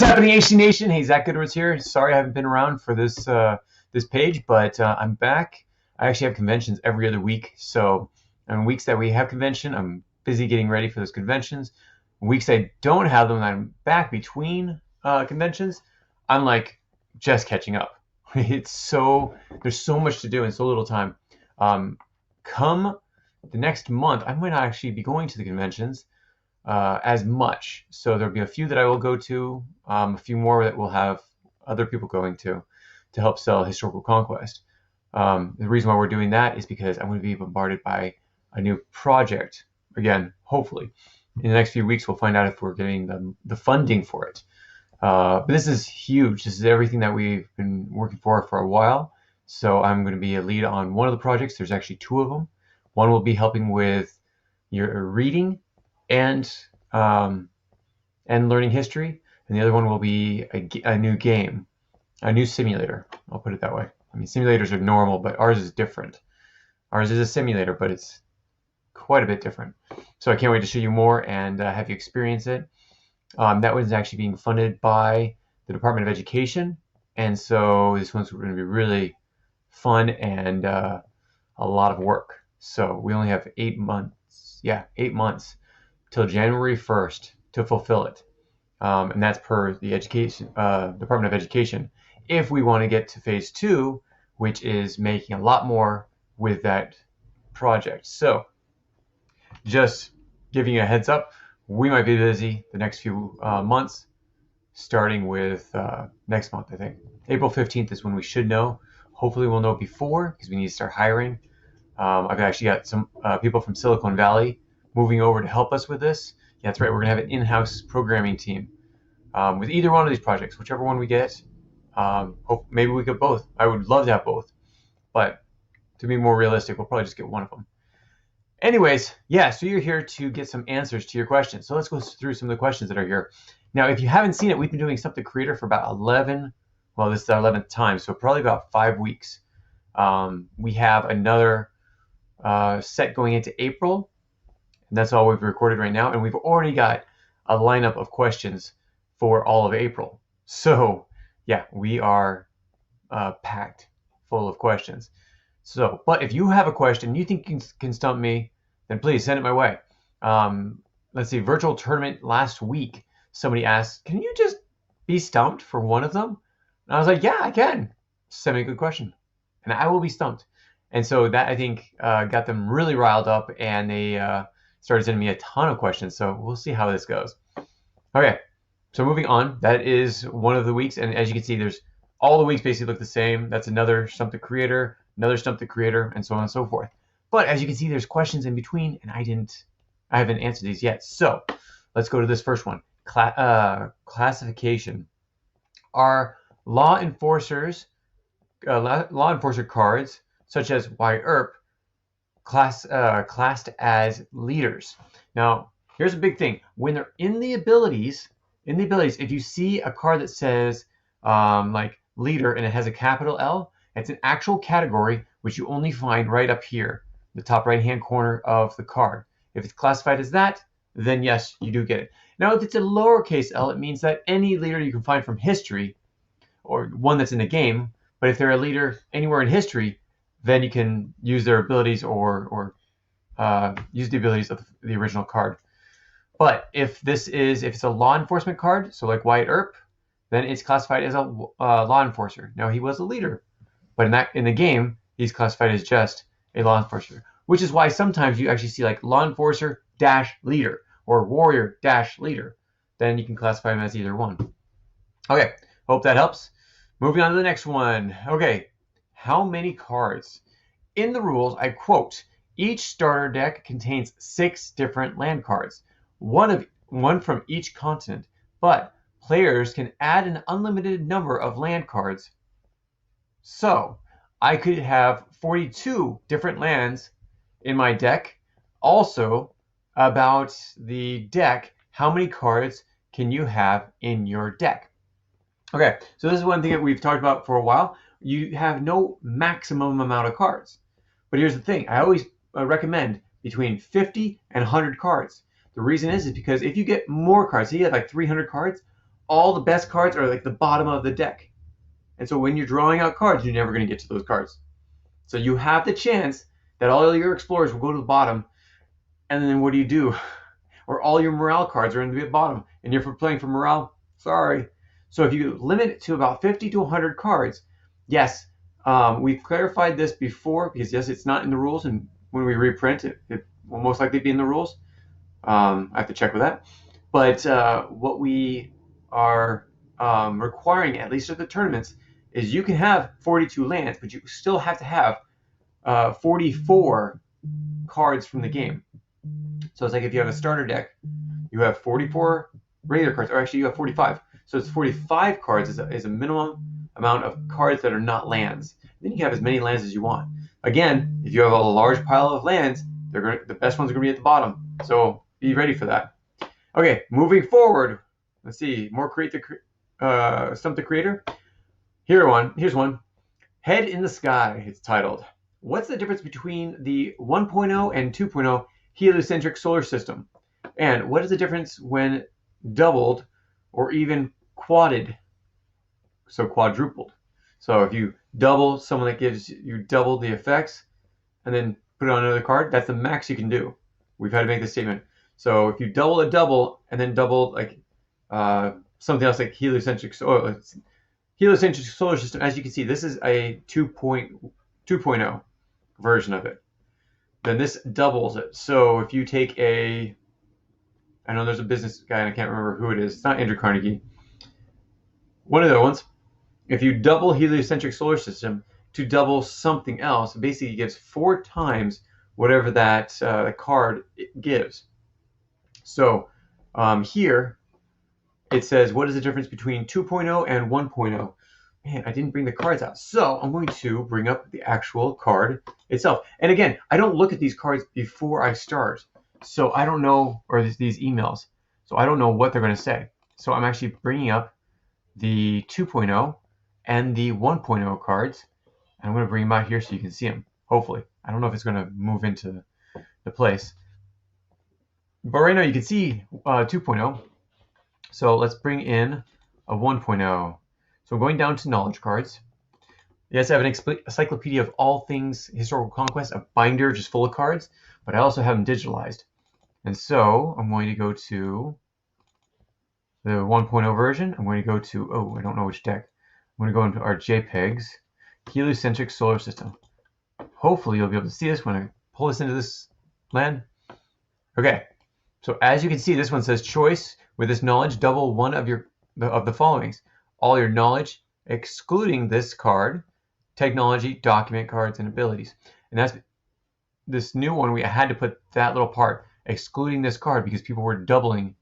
What's happening, HD Nation? Hey, Zach Goodward's here. Sorry I haven't been around for this this page, but I'm back. I actually have conventions every other week, so on weeks that we have convention, I'm busy getting ready for those conventions. Weeks I don't have them, and I'm back between conventions, I'm like just catching up. There's so much to do in so little time. Come the next month, I might not actually be going to the conventions as much. So there'll be a few that I will go to, a few more that we'll have other people going to help sell Historical Conquest. The reason why we're doing that is because I'm going to be bombarded by a new project. Again, hopefully, in the next few weeks, we'll find out if we're getting the funding for it. But this is huge. This is everything that we've been working for a while. So I'm going to be a lead on one of the projects. There's actually two of them. One will be helping with your reading and learning history, and the other one will be a new game, a new simulator. I'll put it that way. I mean, simulators are normal, but ours is different. Ours is a simulator, but it's quite a bit different. So I can't wait to show you more and have you experience it. That one's actually being funded by the Department of Education, and so this one's going to be really fun and a lot of work. So we only have 8 months. Yeah, 8 months till January 1st to fulfill it. And that's per the Department of Education. If we want to get to phase 2, which is making a lot more with that project. So just giving you a heads up, we might be busy the next few months, starting with next month, I think. April 15th is when we should know. Hopefully we'll know before, because we need to start hiring. I've actually got some people from Silicon Valley moving over to help us with this. Yeah, that's right. We're going to have an in-house programming team with either one of these projects, whichever one we get. Maybe we get both. I would love to have both. But to be more realistic, we'll probably just get one of them. Anyways, yeah, so you're here to get some answers to your questions. So let's go through some of the questions that are here. Now, if you haven't seen it, we've been doing Stump the Creator for about 11, well, this is our 11th time, so probably about 5 weeks. We have another set going into April. And that's all we've recorded right now, and we've already got a lineup of questions for all of April. So, yeah, we are packed full of questions. So, but if you have a question you think can stump me, then please send it my way. Let's see, virtual tournament last week, somebody asked, can you just be stumped for one of them? And I was like, yeah, I can. Send me a good question, and I will be stumped. And so that, I think, got them really riled up, and they started sending me a ton of questions. So we'll see how this goes. Okay, so moving on. That is one of the weeks, and as you can see, there's all the weeks basically look the same. That's another Stump the Creator, another Stump the Creator, and so on and so forth. But as you can see, there's questions in between, and I haven't answered these yet. So let's go to this first one. Classification. Are law enforcer cards such as YERP classed as leaders? Now, here's a big thing. When they're in the abilities, if you see a card that says like leader and it has a capital L, it's an actual category which you only find right up here, the top right-hand corner of the card. If it's classified as that, then yes, you do get it. Now, if it's a lowercase l, it means that any leader you can find from history, or one that's in the game, but if they're a leader anywhere in history, then you can use their abilities or use the abilities of the original card. But if it's a law enforcement card, so like Wyatt Earp, then it's classified as a law enforcer. Now, he was a leader, but in the game, he's classified as just a law enforcer, which is why sometimes you actually see like law enforcer dash leader or warrior dash leader. Then you can classify him as either one. Okay, hope that helps. Moving on to the next one. Okay, how many cards? In the rules, I quote, each starter deck contains 6 different land cards, one from each continent, but players can add an unlimited number of land cards. So I could have 42 different lands in my deck. Also, about the deck, how many cards can you have in your deck? Okay, so this is one thing that we've talked about for a while. You have no maximum amount of cards. But here's the thing. I always recommend between 50 and 100 cards. The reason is because if you get more cards, so you have like 300 cards, all the best cards are like the bottom of the deck. And so when you're drawing out cards, you're never going to get to those cards. So you have the chance that all your explorers will go to the bottom, and then what do? Or all your morale cards are in the bottom, and you're playing for morale? Sorry. So if you limit it to about 50 to 100 cards, yes, we've clarified this before, because yes, it's not in the rules, and when we reprint it, it will most likely be in the rules. I have to check with that. But what we are requiring, at least at the tournaments, is you can have 42 lands, but you still have to have 44 cards from the game. So it's like if you have a starter deck, you have 44 regular cards, or actually you have 45. So it's 45 cards is a minimum amount of cards that are not lands. Then you can have as many lands as you want. Again, if you have a large pile of lands, the best ones are going to be at the bottom. So be ready for that. Okay, moving forward. Let's see, more create the Stump the Creator. Here's one. Head in the Sky, it's titled. What's the difference between the 1.0 and 2.0 heliocentric solar system? And what is the difference when doubled or even quadded? So quadrupled. So if you double someone that gives you double the effects and then put it on another card, that's the max you can do. We've had to make this statement. So if you double a double and then double like something else like heliocentric solar system, as you can see, this is a 2.0 version of it. Then this doubles it. So if you take I know there's a business guy and I can't remember who it is. It's not Andrew Carnegie. One of the ones. If you double heliocentric solar system to double something else, it basically gives 4 times whatever that card gives. So here it says, what is the difference between 2.0 and 1.0? Man, I didn't bring the cards out. So I'm going to bring up the actual card itself. And again, I don't look at these cards before I start. So I don't know, or these emails. So I don't know what they're going to say. So I'm actually bringing up the 2.0 and the 1.0 cards. And I'm going to bring them out here so you can see them, hopefully. I don't know if it's going to move into the place. But right now you can see 2.0. So let's bring in a 1.0. So I'm going down to knowledge cards. Yes, I have an encyclopedia of all things historical conquest, a binder just full of cards, but I also have them digitalized. And so I'm going to go to the 1.0 version. I'm going to go to, I don't know which deck. I'm going to go into our JPEGs, heliocentric solar system. Hopefully you'll be able to see this when I pull this into this land. Okay, so as you can see, this one says choice with this knowledge, double one of the followings. All your knowledge, excluding this card, technology, document cards, and abilities. And that's this new one. We had to put that little part, excluding this card, because people were doubling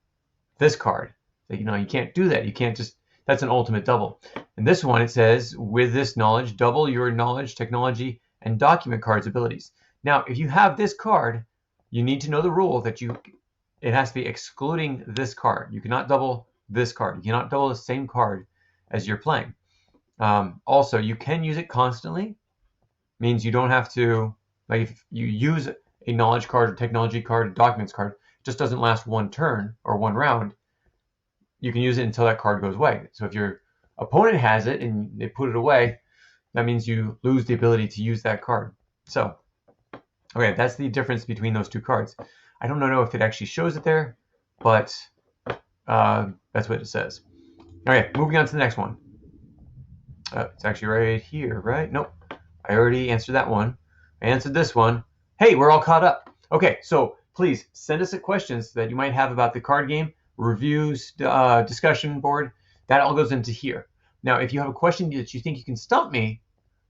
this card. So, you can't do that. You can't just, that's an ultimate double. And this one, it says, with this knowledge, double your knowledge, technology, and document cards abilities. Now, if you have this card, you need to know the rule that it has to be excluding this card. You cannot double this card. You cannot double the same card as you're playing. Also, you can use it constantly. Means you don't have to, like if you use a knowledge card, or technology card, or documents card, it just doesn't last one turn or one round. You can use it until that card goes away. So if your opponent has it and they put it away, that means you lose the ability to use that card. So, okay, that's the difference between those two cards. I don't know if it actually shows it there, but that's what it says. Okay, moving on to the next one. It's actually right here, right? Nope. I already answered that one. I answered this one. Hey, we're all caught up. Okay, so please send us questions that you might have about the card game, reviews, discussion board. That all goes into here. Now, if you have a question that you think you can stump me,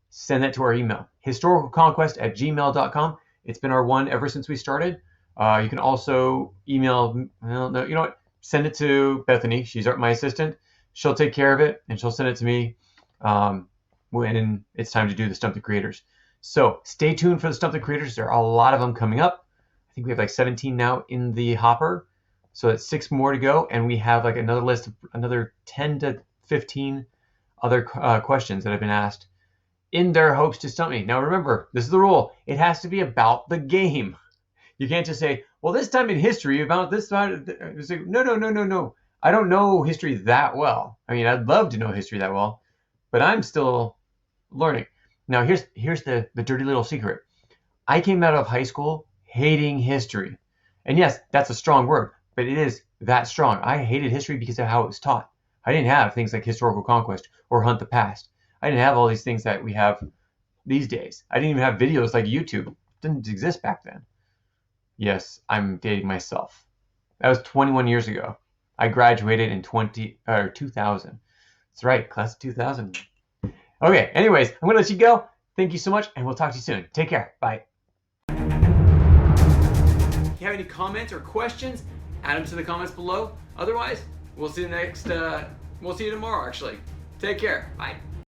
send that to our email, historicalconquest@gmail.com. It's been our one ever since we started. You can also email, well, no, you know what? Send it to Bethany. She's my assistant. She'll take care of it, and she'll send it to me when it's time to do the Stump the Creators. So stay tuned for the Stump the Creators. There are a lot of them coming up. I think we have like 17 now in the hopper. So it's 6 more to go, and we have like another list of another 10 to 15 other questions that have been asked in their hopes to stump me. Now remember, this is the rule. It has to be about the game. You can't just say, well, this time in history, about this time. No. I don't know history that well. I mean, I'd love to know history that well, but I'm still learning. Now, here's the dirty little secret. I came out of high school hating history. And yes, that's a strong word, but it is that strong. I hated history because of how it was taught. I didn't have things like historical conquest or hunt the past. I didn't have all these things that we have these days. I didn't even have videos like YouTube. It didn't exist back then. Yes, I'm dating myself. That was 21 years ago. I graduated in 2000. That's right, class of 2000. Okay, anyways, I'm going to let you go. Thank you so much, and we'll talk to you soon. Take care. Bye. If you have any comments or questions, add them to the comments below. Otherwise, we'll see you tomorrow, actually. Take care. Bye.